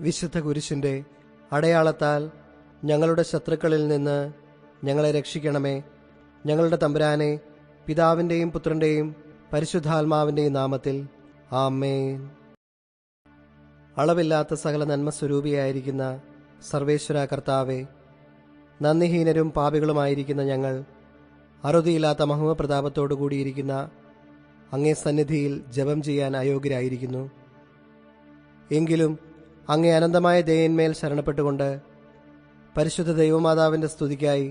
വിശുദ്ധ കുരിശിൻ്റെ അടയാളത്താൽ ഞങ്ങളുടെ ശത്രുക്കളിൽ നിന്ന് ഞങ്ങളെ രക്ഷിക്കണമേ. ഞങ്ങളുടെ തമ്പുരാനെ, പിതാവിൻ്റെയും പുത്രൻ്റെയും പരിശുദ്ധാത്മാവിൻ്റെയും നാമത്തിൽ ആമേൻ. അളവില്ലാത്ത സകല നന്മസ്വരൂപിയായിരിക്കുന്ന സർവേശ്വര കർത്താവെ, നന്ദിഹീനരും പാപികളുമായിരിക്കുന്ന ഞങ്ങൾ അറുതിയില്ലാത്ത മഹിമപ്രതാപത്തോടു കൂടിയിരിക്കുന്ന അങ്ങേ സന്നിധിയിൽ ജപം ചെയ്യാൻ അയോഗ്യരായിരിക്കുന്നു. എങ്കിലും അങ്ങേ അനന്തമായ ദയന്മേൽ ശരണപ്പെട്ടുകൊണ്ട് പരിശുദ്ധ ദൈവമാതാവിൻ്റെ സ്തുതിക്കായി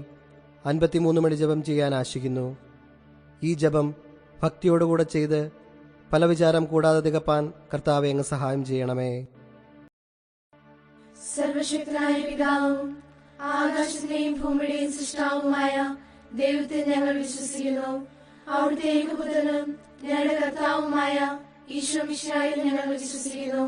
53 മണി ജപം ചെയ്യാൻ ആശിക്കുന്നു. ഈ ജപം ഭക്തിയോടുകൂടെ ചെയ്ത് പല വിചാരം കൂടാതെ തികപ്പാൻ കർത്താവെ അങ്ങ് സഹായം ചെയ്യണമേ. സർവശക്തനായ പിതാവും ആകാശത്തിന്റെയും ഭൂമിയുടെയും സൃഷ്ടാവുമായ ദൈവത്തെ ഞങ്ങൾ വിശ്വസിക്കുന്നു. അവിടുത്തെ ഏകപുത്രനും ഞങ്ങളുടെ കർത്താവുമായ ഈശോ മിശിഹായിൽ ഞങ്ങൾ വിശ്വസിക്കുന്നു.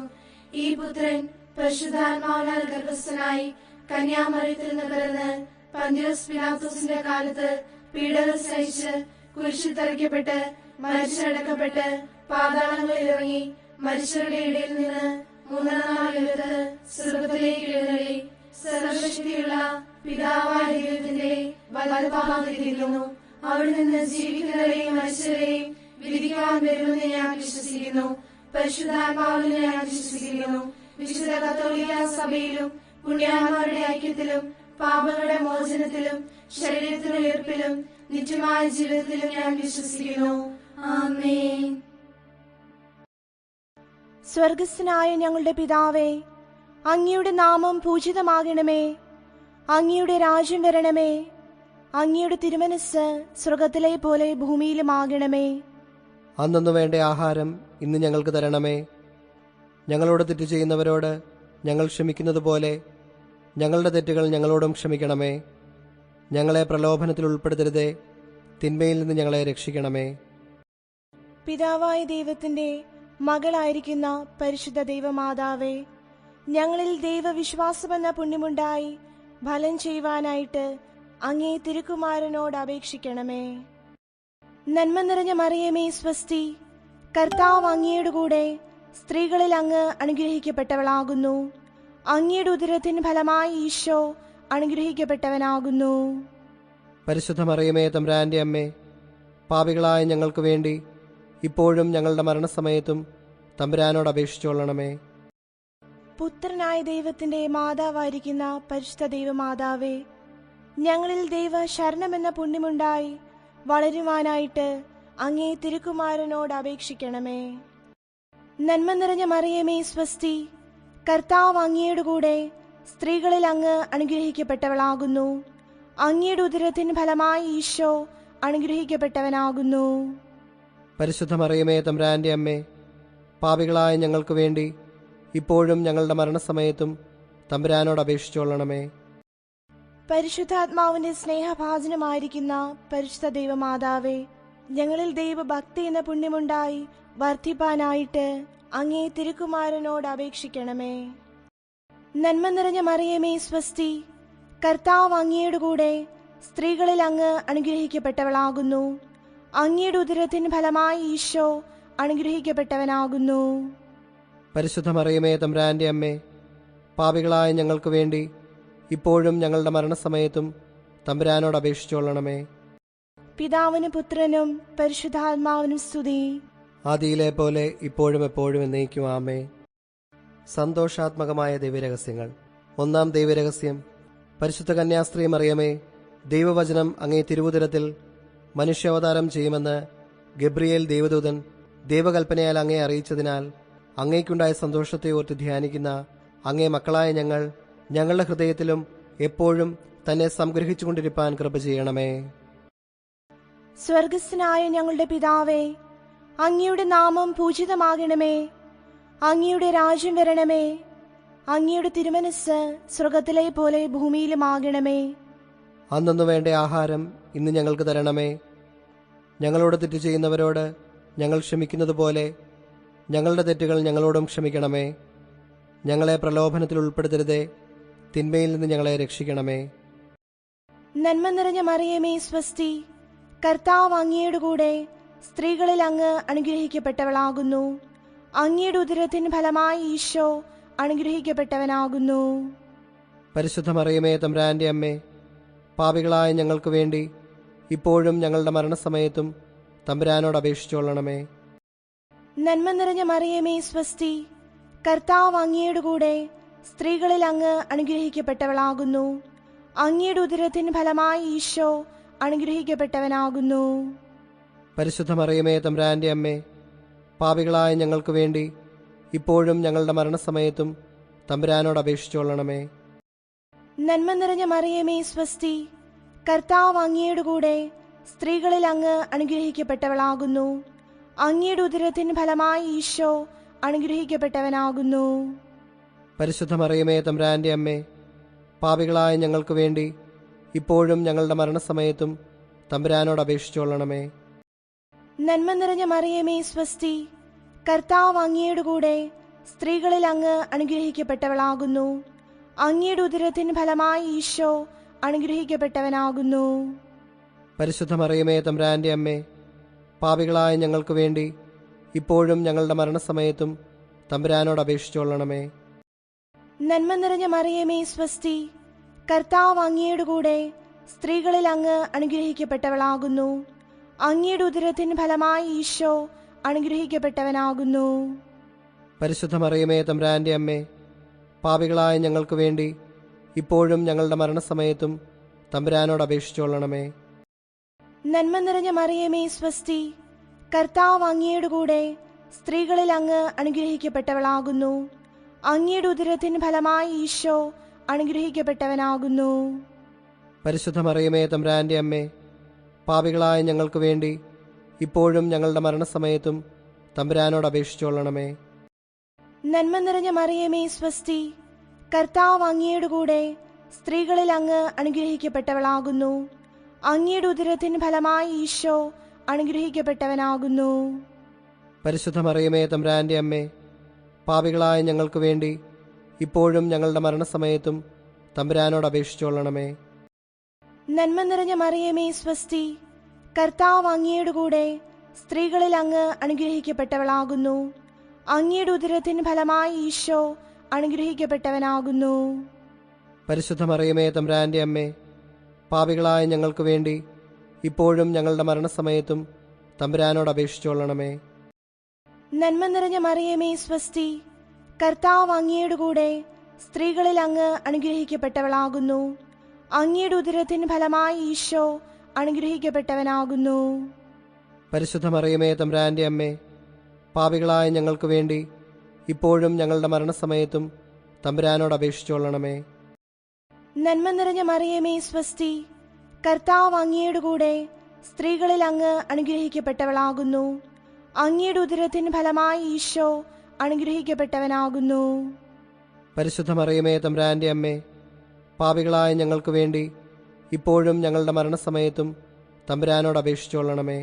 ഈ പുത്രൻ പരിശുദ്ധാത്മാവിനാൽ ഗർഭസ്ഥനായി കന്യാമറിയത്തിൽ നിന്ന് പിറന്ന് പന്തിയോസ് പിലാത്തോസിന്റെ കാലത്ത് പീഡകൾ സഹിച്ച് കുരിശിൽ തറയ്ക്കപ്പെട്ട് മരിച്ചടക്കപ്പെട്ട് പാതാളങ്ങളിൽ ഇറങ്ങി മരിച്ചവരുടെ ഇടയിൽ നിന്ന് മൂന്നാം നാൾ ഉയർത്ത് സ്വർഗ്ഗത്തിലേക്ക് എഴുന്നള്ളി സർവശക്തിയുള്ള പിതാവായ ദൈവത്തിന്റെ വലതുഭാഗത്തിരിക്കുന്നു. അവിടെ നിന്ന് ജീവിക്കുന്നവരെയും മരിച്ചവരെയും വിധിക്കുവാൻ വരുമെന്ന് ഞാൻ വിശ്വസിക്കുന്നു. പരിശുദ്ധാത്മാവിനെ ഞാൻ വിശ്വസിക്കുന്നു. വിശുദ്ധ കത്തോലിക്ക സഭയിലും പുണ്യാത്മാരുടെ ഐക്യത്തിലും പാപങ്ങളുടെ മോചനത്തിലും ശരീരത്തിന്റെ ഉയർപ്പിലും നിത്യമായ ജീവിതത്തിലും ഞാൻ വിശ്വസിക്കുന്നു. ആമേൻ. സ്വർഗസ്ഥനായ ഞങ്ങളുടെ പിതാവേ, അങ്ങയുടെ നാമം പൂജിതമാകണമേ. അങ്ങയുടെ രാജ്യം വരണമേ. അങ്ങയുടെ തിരുമനസ്സ് സ്വർഗത്തിലെ പോലെ ഭൂമിയിലുമാകണമേ. അന്നു വേണ്ട ആഹാരം ഇന്ന് ഞങ്ങൾക്ക് തരണമേ. ഞങ്ങളോട് തെറ്റ് ചെയ്യുന്നവരോട് ഞങ്ങൾ ക്ഷമിക്കുന്നത് പോലെ ഞങ്ങളുടെ തെറ്റുകൾ ഞങ്ങളോടും ക്ഷമിക്കണമേ. ഞങ്ങളെ പ്രലോഭനത്തിൽ ഉൾപ്പെടുത്തരുതേ, തിന്മയിൽ നിന്ന് ഞങ്ങളെ രക്ഷിക്കണമേ. പിതാവായ ദൈവത്തിന്റെ മകളായിരിക്കുന്ന പരിശുദ്ധ ദൈവമാതാവേ, ഞങ്ങളിൽ ദൈവവിശ്വാസമെന്ന പുണ്യമുണ്ടായി ഫലം ചെയ്യുവാനായിട്ട് അങ്ങേ തിരുക്കുമാരനോട് അപേക്ഷിക്കണമേ. നന്മ നിറഞ്ഞ മറിയമേ സ്വസ്തി, കർത്താവ് അങ്ങയുടെ കൂടെ സ്ത്രീകളിൽ അങ്ങ് അനുഗ്രഹിക്കപ്പെട്ടവളാകുന്നു. അങ്ങയുടെ ഉദരത്തിന് ഫലമായി ഈശോ അനുഗ്രഹിക്കപ്പെട്ടവനാകുന്നു. പരിശുദ്ധ മറിയമേ തമ്പുരാന്റെ അമ്മേ, പാപികളായ ഞങ്ങൾക്ക് വേണ്ടി ഇപ്പോഴും ഞങ്ങളുടെ മരണസമയത്തും തമ്പുരാനോട് അപേക്ഷിച്ചുകൊള്ളണമേ. പുത്രനായ ദൈവത്തിന്റെ മാതാവായിരിക്കുന്ന പരിശുദ്ധ ദൈവമാതാവേ, ഞങ്ങളിൽ ദൈവ ശരണമെന്ന പുണ്യമുണ്ടായി വളരുവാനായിട്ട് അങ്ങേ തിരുക്കുമാരനോട് അപേക്ഷിക്കണമേ. നന്മ നിറഞ്ഞ മറിയമേ സ്വസ്തി, കർത്താവ് അങ്ങയുടെ കൂടെ സ്ത്രീകളിൽ അങ്ങ് അനുഗ്രഹിക്കപ്പെട്ടവളാകുന്നു. അങ്ങയുടെ ഉദരത്തിന് ഫലമായി ഈശോ അനുഗ്രഹിക്കപ്പെട്ടവനാകുന്നു. പരിശുദ്ധ മറിയമേ തമ്പുരാന്റെ അമ്മേ, പാപികളായ ഞങ്ങൾക്ക് വേണ്ടി ഇപ്പോഴും ഞങ്ങളുടെ മരണസമയത്തും തമ്പുരാനോട് അപേക്ഷിച്ചുകൊള്ളണമേ. പരിശുദ്ധാത്മാവിന്റെ സ്നേഹഭാജനമായിരിക്കുന്ന പരിശുദ്ധ ദൈവമാതാവേ, ഞങ്ങളിൽ ദൈവഭക്തി എന്ന പുണ്യമുണ്ടായി വർദ്ധിപ്പാനായിട്ട് അങ്ങേ തിരുക്കുമാരനോട് അപേക്ഷിക്കണമേ. നന്മ നിറഞ്ഞ മറിയമേ സ്വസ്തി, കർത്താവ് അങ്ങയുടെ കൂടെ സ്ത്രീകളിൽ അങ്ങ് അനുഗ്രഹിക്കപ്പെട്ടവളാകുന്നു. അങ്ങയുടെ ഉദരത്തിന് ഫലമായി ഈശോ അനുഗ്രഹിക്കപ്പെട്ടവനാകുന്നു. പരിശുദ്ധ മറിയമേ തമ്പുരാന്റെ അമ്മേ, പാപികളായ ഞങ്ങൾക്ക് വേണ്ടി ഇപ്പോഴും ഞങ്ങളുടെ മരണസമയത്തും തമ്പുരാനോട് അപേക്ഷിച്ചുകൊള്ളണമേ. പിതാവിനും പുത്രനും പരിശുദ്ധാത്മാവിനും സ്തുതി, ആദിയിലെ പോലെ ഇപ്പോഴും എപ്പോഴും എന്നേക്കും ആമേൻ. സന്തോഷാത്മകമായ ദൈവരഹസ്യങ്ങൾ. ഒന്നാം ദൈവരഹസ്യം, പരിശുദ്ധ കന്യാസ്ത്രീ മറിയമേ, ദൈവവചനം അങ്ങേ തിരുവുദരത്തിൽ മനുഷ്യാവതാരം ചെയ്യുമെന്ന് ഗബ്രിയേൽ ദൈവദൂതൻ ദൈവകൽപ്പനയാൽ അങ്ങേ അറിയിച്ചതിനാൽ അങ്ങേക്കുണ്ടായ സന്തോഷത്തെ ഓർത്ത് ധ്യാനിക്കുന്ന അങ്ങേ മക്കളായ ഞങ്ങൾ ഞങ്ങളുടെ ഹൃദയത്തിലും എപ്പോഴും തന്നെ സംഗ്രഹിച്ചുകൊണ്ടിരിപ്പാൻ കൃപ ചെയ്യണമേ. സ്വർഗസ്ഥനായ ഞങ്ങളുടെ പിതാവേ, അങ്ങയുടെ നാമം പൂജിതമാകണമേ. അങ്ങയുടെ രാജ്യം വരണമേ. അങ്ങയുടെ തിരുമനസ്സ് സ്വർഗത്തിലെ പോലെ ഭൂമിയിലുമാകണമേ. അന്നു വേണ്ട ആഹാരം ഇന്ന് ഞങ്ങൾക്ക് തരണമേ. ഞങ്ങളോട് തെറ്റ് ചെയ്യുന്നവരോട് ഞങ്ങൾ ക്ഷമിക്കുന്നത് പോലെ ഞങ്ങളുടെ തെറ്റുകൾ ഞങ്ങളോടും ക്ഷമിക്കണമേ. ഞങ്ങളെ പ്രലോഭനത്തിൽ ഉൾപ്പെടുത്തരുതേ, തിന്മയിൽ നിന്ന് ഞങ്ങളെ രക്ഷിക്കണമേ. നന്മ നിറഞ്ഞ മറിയമേ സ്വസ്തി, കർത്താവ് അങ്ങയുടെ കൂടെ സ്ത്രീകളിൽ അങ്ങ് അനുഗ്രഹിക്കപ്പെട്ടവളാകുന്നു. അങ്ങയുടെ ഉദരത്തിന് ഫലമായി ഈശോ അനുഗ്രഹിക്കപ്പെട്ടവനാകുന്നു. പരിശുദ്ധ മറിയമേ തമ്പുരാന്റെ അമ്മേ, പാപികളായ ഞങ്ങൾക്ക് വേണ്ടി ഇപ്പോഴും ഞങ്ങളുടെ മരണസമയത്തും തമ്പുരാനോട് അപേക്ഷിച്ചുകൊള്ളണമേ. നന്മ നിറഞ്ഞ മറിയമേ സ്വസ്തി, കർത്താവ് അങ്ങയുടെ കൂടെ സ്ത്രീകളിൽ അങ്ങ് അനുഗ്രഹിക്കപ്പെട്ടവളാകുന്നു. അങ്ങയുടെ ഉദരത്തിൻ ഫലമായി ഈശോ അനുഗ്രഹിക്കപ്പെട്ടവനാകുന്നു. പരിശുദ്ധ മറിയമേ തമ്പുരാന്റെ അമ്മേ, പാപികളായ ഞങ്ങൾക്ക് വേണ്ടി ഇപ്പോഴും ഞങ്ങളുടെ മരണസമയത്തും തമ്പുരാനോട് അപേക്ഷിച്ചുകൊള്ളണമേ. നന്മ നിറഞ്ഞ മറിയമേ സ്വസ്തി, കർത്താവ് അങ്ങയുടെ കൂടെ സ്ത്രീകളിൽ അങ്ങ് അനുഗ്രഹിക്കപ്പെട്ടവളാകുന്നു. അങ്ങയുടെ ഉദരത്തിൻ ഫലമായി ഈശോ അനുഗ്രഹിക്കപ്പെട്ടവനാകുന്നു. പരിശുദ്ധ മറിയമേ തമ്പുരാന്റെ അമ്മേ, പാപികളായ ഞങ്ങൾക്ക് വേണ്ടി ഇപ്പോഴും ഞങ്ങളുടെ മരണസമയത്തും തമ്പുരാനോട് അപേക്ഷിച്ചുകൊള്ളണമേ. നന്മ നിറഞ്ഞ മറിയമേ സ്വസ്തി, കർത്താവ് അങ്ങയുടെ കൂടെ സ്ത്രീകളിൽ അങ്ങ് അനുഗ്രഹിക്കപ്പെട്ടവളാകുന്നു. അങ്ങയുടെ ഉദരത്തിൻ ഫലമായി ഈശോ അനുഗ്രഹിക്കപ്പെട്ടവനാകുന്നു. പരിശുദ്ധ മറിയമേ തമ്പുരാന്റെ അമ്മേ, പാപികളായ ഞങ്ങൾക്ക് വേണ്ടി ഇപ്പോഴും ഞങ്ങളുടെ മരണസമയത്തും തമ്പുരാനോട് അപേക്ഷിച്ചുകൊള്ളണമേ. നന്മ നിറഞ്ഞ മറിയമേ സ്വസ്തി, കർത്താവ് അങ്ങയുടെ കൂടെ സ്ത്രീകളിൽ അങ്ങ് അനുഗ്രഹിക്കപ്പെട്ടവളാകുന്നു. അങ്ങയുടെ ഉദരത്തിൻ ഫലമായി ഈശോ അനുഗ്രഹിക്കപ്പെട്ടവനാകുന്നു. പരിശുദ്ധ മറിയമേ തമ്പുരാന്റെ അമ്മേ, പാപികളായ ഞങ്ങൾക്ക് വേണ്ടി ഇപ്പോഴും ഞങ്ങളുടെ മരണസമയത്തും തമ്പുരാനോട് അപേക്ഷിച്ചുകൊള്ളണമേ. നന്മ നിറഞ്ഞ മറിയമേ സ്വസ്തി, കർത്താവ് അങ്ങയുടെ കൂടെ സ്ത്രീകളിൽ അങ്ങ് അനുഗ്രഹിക്കപ്പെട്ടവളാകുന്നു. അങ്ങയുടെ ഉദരത്തിൻ ഫലമായി ഈശോ അനുഗ്രഹിക്കപ്പെട്ടവനാകുന്നു. പരിശുദ്ധ മറിയമേ തമ്പുരാന്റെ അമ്മേ, പാപികളായ ഞങ്ങൾക്ക് വേണ്ടി ഇപ്പോഴും ഞങ്ങളുടെ മരണസമയത്തും തമ്പുരാനോട് അപേക്ഷിച്ചുകൊള്ളണമേ. നന്മ നിറഞ്ഞ മറിയമേ സ്വസ്തി, കർത്താവ് അങ്ങയുടെ കൂടെ സ്ത്രീകളിൽ അങ്ങ് അനുഗ്രഹിക്കപ്പെട്ടവളാകുന്നു. അങ്ങയുടെ ഉദരത്തിൻ ഫലമായി ഈശോ അനുഗ്രഹിക്കപ്പെട്ടവനാകുന്നു. പരിശുദ്ധ മറിയമേ തമ്പുരാന്റെ അമ്മേ, പാപികളായ ഞങ്ങൾക്ക് വേണ്ടി ഇപ്പോഴും ഞങ്ങളുടെ മരണസമയത്തും തമ്പുരാനോട് അപേക്ഷിച്ചുകൊള്ളണമേ. നന്മ നിറഞ്ഞ മറിയമേ സ്വസ്തി, കർത്താവ് അങ്ങയുടെ കൂടെ സ്ത്രീകളിൽ അങ്ങ് അനുഗ്രഹിക്കപ്പെട്ടവളാകുന്നു. അങ്ങയുടെ ഉദരത്തിൻ ഫലമായി ഈശോ അനുഗ്രഹിക്കപ്പെട്ടവനാകുന്നു. പരിശുദ്ധ മറിയമേ തമ്പുരാന്റെ അമ്മേ, പാപികളായ ഞങ്ങൾക്ക് വേണ്ടി ഇപ്പോഴും ഞങ്ങളുടെ മരണസമയത്തും തമ്പുരാനോട് അപേക്ഷിച്ചുകൊള്ളണമേ. നന്മ നിറഞ്ഞ മറിയമേ സ്വസ്തി, കർത്താവ് അങ്ങയുടെ കൂടെ സ്ത്രീകളിൽ അങ്ങ് അനുഗ്രഹിക്കപ്പെട്ടവളാകുന്നു. അങ്ങയുടെ ഉദരത്തിൻ ഫലമായി ഈശോ അനുഗ്രഹിക്കപ്പെട്ടവനാകുന്നു. പരിശുദ്ധ മറിയമേ തമ്പുരാന്റെ അമ്മേ, പാപികളായ ഞങ്ങൾക്ക് വേണ്ടി ഇപ്പോഴും ഞങ്ങളുടെ മരണസമയത്തും തമ്പുരാനോട് അപേക്ഷിച്ചുകൊള്ളണമേ. നന്മ നിറഞ്ഞ മറിയമേ സ്വസ്തി, കർത്താവ് അങ്ങയുടെ കൂടെ സ്ത്രീകളിൽ അങ്ങ് അനുഗ്രഹിക്കപ്പെട്ടവളാകുന്നു. അങ്ങയുടെ ഉദരത്തിൻ ഫലമായി ഈശോ അനുഗ്രഹിക്കപ്പെട്ടവനാകുന്നു. പരിശുദ്ധ മറിയമേ തമ്പുരാന്റെ അമ്മേ, പാപികളായ ഞങ്ങൾക്ക് വേണ്ടി ഇപ്പോഴും ഞങ്ങളുടെ മരണസമയത്തും തമ്പുരാനോട് അപേക്ഷിച്ചുകൊള്ളണമേ.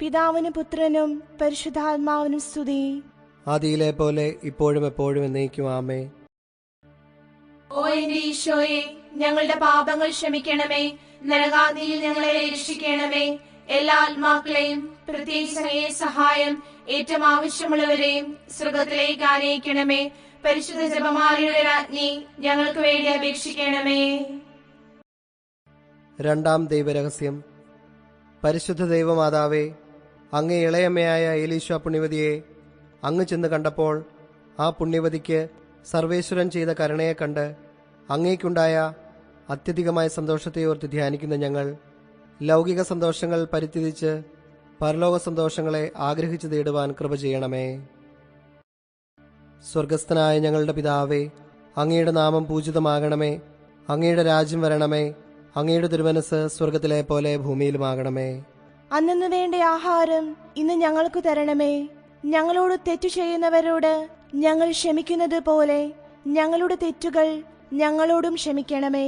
പിതാവിനും പുത്രനും പരിശുദ്ധാത്മാവിനും സ്തുതി. ആദിയിലെ പോലെ ഇപ്പോഴും എപ്പോഴും എന്നേക്കും ആമേ. ഓ എന്റെ ഈശോയെ, ഞങ്ങളുടെ പാപങ്ങൾ ക്ഷമിക്കണമേ. നരകാഗ്നിയിൽ ഞങ്ങളെ രക്ഷിക്കണമേ. എല്ലാ ആത്മാക്കളെയും പ്രത്യേകിച്ച് അങ്ങേ സഹായം ഏറ്റവും ആവശ്യമുള്ളവരെയും സ്വർഗത്തിലേക്ക് ആനയിക്കണമേ. പരിശുദ്ധ ജപമാലയുടെ രാജ്ഞി, ഞങ്ങൾക്ക് വേണ്ടി അപേക്ഷിക്കണമേ. രണ്ടാം ദൈവരഹസ്യം. പരിശുദ്ധ ദൈവമാതാവേ, അങ്ങേ ഇളയമ്മയായ എലീശ പുണ്യവതിയെ അങ്ങ് ചെന്ന് കണ്ടപ്പോൾ ആ പുണ്യവതിക്ക് സർവേശ്വരൻ ചെയ്ത കരുണയെ കണ്ട് അങ്ങേക്കുണ്ടായ അത്യധികമായ സന്തോഷത്തെ ഓർത്ത് ധ്യാനിക്കുന്ന ഞങ്ങൾ ലൗകിക സന്തോഷങ്ങൾ പരിത്യജിച്ച് പരലോക സന്തോഷങ്ങളെ ആഗ്രഹിച്ചു തേടുവാൻ കൃപ ചെയ്യണമേ. സ്വർഗസ്ഥനായ ഞങ്ങളുടെ പിതാവേ, അങ്ങയുടെ നാമം പൂജിതമാകണമേ. അങ്ങയുടെ രാജ്യം വരണമേ. അങ്ങയുടെ തിരുമനസ് സ്വർഗത്തിലെ പോലെ ഭൂമിയിലുമാകണമേ. അന്നു വേണ്ട ആഹാരം ഇന്ന് ഞങ്ങൾക്ക് തരണമേ. ഞങ്ങളോട് തെറ്റു ചെയ്യുന്നവരോട് ഞങ്ങൾ ക്ഷമിക്കുന്നത് പോലെ ഞങ്ങളുടെ തെറ്റുകൾ ഞങ്ങളോടും ക്ഷമിക്കണമേ.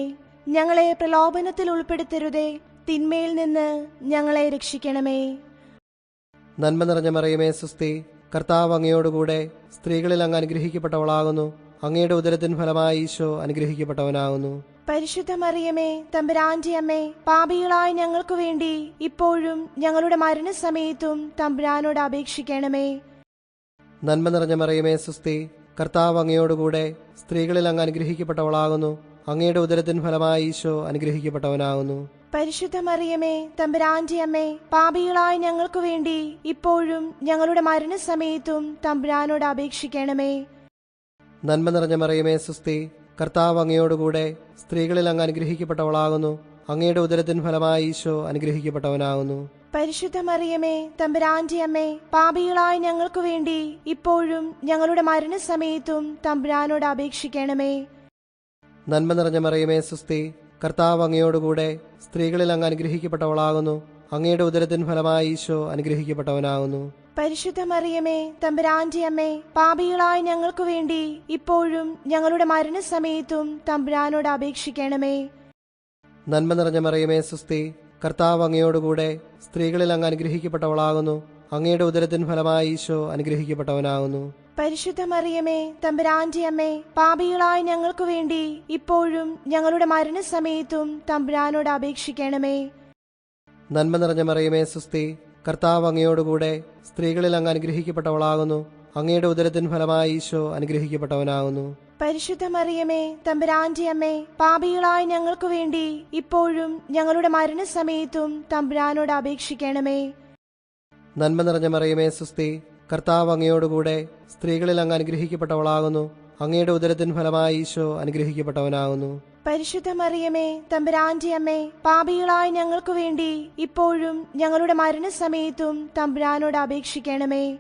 ഞങ്ങളെ പ്രലോഭനത്തിൽ ഉൾപ്പെടുത്തരുതേ, തിന്മയിൽ നിന്ന് ഞങ്ങളെ രക്ഷിക്കണമേ. നന്മ നിറഞ്ഞ മറിയമേ സുസ്തി, കർത്താവ് അങ്ങയോടുകൂടെ സ്ത്രീകളിൽ അങ്ങ് അനുഗ്രഹിക്കപ്പെട്ടവളാകുന്നു. അങ്ങയുടെ ഉദരത്തിൻ ഫലമായി ഈശോ അനുഗ്രഹിക്കപ്പെട്ടവനാകുന്നു. പരിശുദ്ധ മറിയമേ, തമ്പുരാന്റെ അമ്മേ, പാപികളായ ഞങ്ങൾക്ക് വേണ്ടി ഇപ്പോഴും ഞങ്ങളുടെ മരണസമയത്തും തമ്പുരാനോട് അപേക്ഷിക്കണമേ. നന്മ നിറഞ്ഞ മറിയമേ സുസ്തി, കർത്താവ് അങ്ങയോടുകൂടെ സ്ത്രീകളിൽ അങ്ങ് അനുഗ്രഹിക്കപ്പെട്ടവളാകുന്നു. അങ്ങയുടെ ഉദരത്തിൻ ഫലമായി ഈശോ അനുഗ്രഹിക്കപ്പെട്ടവനാകുന്നു. പരിശുദ്ധ മറിയമേ, തമ്പുരാന്റെ അമ്മേ, പാപികളായ ഞങ്ങൾക്ക് വേണ്ടി ഇപ്പോഴും ഞങ്ങളുടെ മരണസമയത്തും തമ്പുരാനോട് അപേക്ഷിക്കണമേ. നന്മ നിറഞ്ഞ മറിയമേ, സുസ്തി. കർത്താവ് അങ്ങയോടുകൂടെ സ്ത്രീകളിൽ അങ്ങ് അനുഗ്രഹിക്കപ്പെട്ടവളാകുന്നു. അങ്ങയുടെ ഉദരത്തിൻ ഫലമായി ഈശോ അനുഗ്രഹിക്കപ്പെട്ടവനാകുന്നു. പരിശുദ്ധ മറിയമേ, തമ്പുരാന്റെ അമ്മേ, പാപികളായ ഞങ്ങൾക്ക് വേണ്ടി ഇപ്പോഴും ഞങ്ങളുടെ മരണസമയത്തും തമ്പുരാനോട് അപേക്ഷിക്കണമേ. നന്മ നിറഞ്ഞ മറിയമേ, സുസ്തി. കർത്താവ് അങ്ങയോടുകൂടെ സ്ത്രീകളിൽ അങ്ങ് അനുഗ്രഹിക്കപ്പെട്ടവളാകുന്നു. അങ്ങയുടെ ഉദരത്തിൻ ഫലമായി ഈശോ അനുഗ്രഹിക്കപ്പെട്ടവനാകുന്നു. പരിശുദ്ധ മറിയമേ, തമ്പുരാന്റെ അമ്മേ, പാപികളായ ഞങ്ങൾക്ക് വേണ്ടി ഇപ്പോഴും ഞങ്ങളുടെ മരണസമയത്തും തമ്പുരാനോട് അപേക്ഷിക്കണമേ. നന്മ നിറഞ്ഞ മറിയമേ, സുസ്തി. കർത്താവ് അങ്ങയോടുകൂടെ സ്ത്രീകളിൽ അങ്ങ് അനുഗ്രഹിക്കപ്പെട്ടവളാകുന്നു. അങ്ങയുടെ ഉദരത്തിൻ ഫലമായി ഈശോ അനുഗ്രഹിക്കപ്പെട്ടവനാകുന്നു. പരിശുദ്ധ മറിയമേ, തമ്പുരാന്റെ അമ്മേ, പാപികളായ ഞങ്ങൾക്ക് വേണ്ടി ഇപ്പോഴും ഞങ്ങളുടെ മരണസമയത്തും തമ്പുരാനോട് അപേക്ഷിക്കണമേ. നന്മ നിറഞ്ഞ മറിയമേ, സുസ്തി. കർത്താവ് അങ്ങയോടുകൂടെ സ്ത്രീകളിൽ അങ്ങ് അനുഗ്രഹിക്കപ്പെട്ടവളാകുന്നു. അങ്ങയുടെ ഉദരത്തിൻ ഫലമായി ഈശോ അനുഗ്രഹിക്കപ്പെട്ടവനാകുന്നു. പരിശുദ്ധ മറിയമേ, തമ്പുരാന്റെ അമ്മേ, പാപികളായ ഞങ്ങൾക്ക് വേണ്ടി ഇപ്പോഴും ഞങ്ങളുടെ മരണസമയത്തും തമ്പുരാനോട് അപേക്ഷിക്കണമേ. നന്മ നിറഞ്ഞ മറിയമേ, സുസ്തി. കർത്താവ് അങ്ങയോടുകൂടെ സ്ത്രീകളിൽ അങ്ങ് അനുഗ്രഹിക്കപ്പെട്ടവളാകുന്നു. അങ്ങയുടെ ഉദരത്തിൻ ഫലമായി ഈശോ അനുഗ്രഹിക്കപ്പെട്ടവനാകുന്നു. പരിശുദ്ധ മറിയമേ, തമ്പുരാന്റെ അമ്മേ, പാപികളായ ഞങ്ങൾക്ക് വേണ്ടി ഇപ്പോഴും ഞങ്ങളുടെ മരണസമയത്തും തമ്പുരാനോട് അപേക്ഷിക്കണമേ.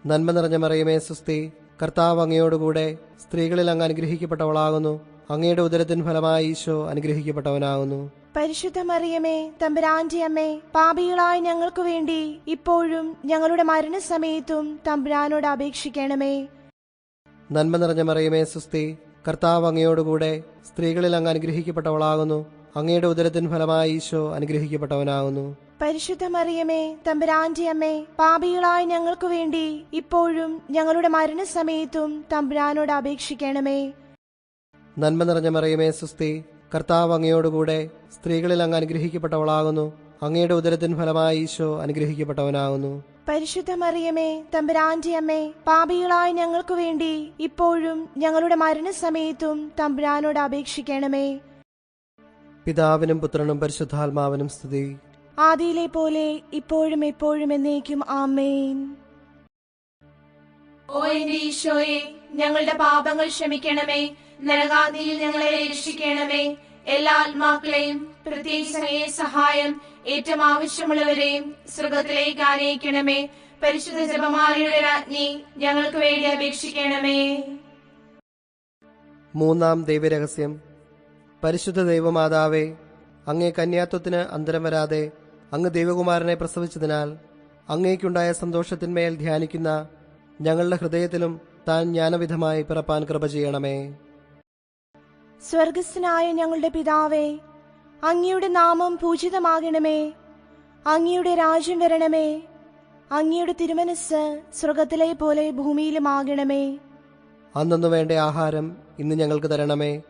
നന്മ നിറഞ്ഞ മറിയമേ, സുസ്തി. കർത്താവ് അങ്ങയോടുകൂടെ സ്ത്രീകളിൽ അങ്ങ് അനുഗ്രഹിക്കപ്പെട്ടവളാകുന്നു. അങ്ങയുടെ ഉദരത്തിൻ ഫലമായി ഈശോ അനുഗ്രഹിക്കപ്പെട്ടവനാകുന്നു. പരിശുദ്ധ മറിയമേ, തമ്പുരാന്റെ അമ്മേ, പാപികളായ ഞങ്ങൾക്ക് വേണ്ടി ഇപ്പോഴും ഞങ്ങളുടെ മരണസമയത്തും തമ്പുരാനോട് അപേക്ഷിക്കണമേ. നന്മ നിറഞ്ഞ മറിയമേ, സുസ്തി. കർത്താവ് അങ്ങയോടുകൂടെ സ്ത്രീകളിൽ അങ്ങ് അനുഗ്രഹിക്കപ്പെട്ടവളാകുന്നു. അങ്ങയുടെ ഉദരത്തിൻ ഫലമായി ഈശോ അനുഗ്രഹിക്കപ്പെട്ടവനാകുന്നു. പരിശുദ്ധ മറിയമേ, തമ്പുരാന്റെ അമ്മേ, പാപികളായ ഞങ്ങൾക്ക് വേണ്ടി ഇപ്പോഴും ഞങ്ങളുടെ മരണസമയത്തും തമ്പുരാനോട് അപേക്ഷിക്കണമേ. നന്മ നിറഞ്ഞ മറിയമേ, സുസ്തി. കർത്താവ് അങ്ങയോടുകൂടെ സ്ത്രീകളിൽ അങ്ങ് അനുഗ്രഹിക്കപ്പെട്ടവളാകുന്നു. അങ്ങയുടെ ഉദരത്തിൻ ഫലമായി ഈശോ അനുഗ്രഹിക്കപ്പെട്ടവനാകുന്നു. പരിശുദ്ധ മറിയമേ, തമ്പുരാന്റെ അമ്മേ, പാപികളായ ഞങ്ങൾക്ക് വേണ്ടി ഇപ്പോഴും ഞങ്ങളുടെ മരണസമയത്തും തമ്പുരാനോട് അപേക്ഷിക്കണമേ. പിതാവിനും പുത്രനും പരിശുദ്ധാത്മാവിനും സ്തുതി. ആദിയിലെ പോലെ ഇപ്പോഴും എപ്പോഴും എന്നേക്കും ആമേൻ. ഓ എന്റെ ഈശോയെ, ഞങ്ങളുടെ പാപങ്ങൾ ക്ഷമിക്കണമേ. നരകാഗ്നിയിൽ ഞങ്ങളെ രക്ഷിക്കണമേ. എല്ലാ ആത്മാക്കളെയും പ്രത്യേകിച്ച് അങ്ങയെ സഹായം ഏറ്റവും ആവശ്യമുള്ളവരെയും സ്വർഗത്തിലേക്ക് ആനയിക്കണമേ. പരിശുദ്ധ ജപമാലയുടെ രാജ്ഞി, ഞങ്ങൾക്ക് വേണ്ടി അപേക്ഷിക്കണമേ. മൂന്നാം ദൈവരഹസ്യം. പരിശുദ്ധ ദൈവമാതാവേ, അങ്ങേ കന്യാത്വത്തിന് അന്തരം വരാതെ അങ്ങ് ദൈവകുമാരനെ പ്രസവിച്ചതിനാൽ അങ്ങേക്കുണ്ടായ സന്തോഷത്തിന്മേൽ ധ്യാനിക്കുന്ന ഞങ്ങളുടെ ഹൃദയത്തിലും താൻ ജ്ഞാനവിധമായി പിറപ്പാൻ കൃപ ചെയ്യണമേ. സ്വർഗസ്ഥനായ ഞങ്ങളുടെ പിതാവേ, അങ്ങയുടെ നാമം പൂജിതമാകണമേ. അങ്ങയുടെ രാജ്യം വരണമേ. അങ്ങയുടെ തിരുമനസ് സ്വർഗത്തിലെ പോലെ ഭൂമിയിലുമാകണമേ. അന്നു വേണ്ട ആഹാരം ഇന്ന് ഞങ്ങൾക്ക് തരണമേ.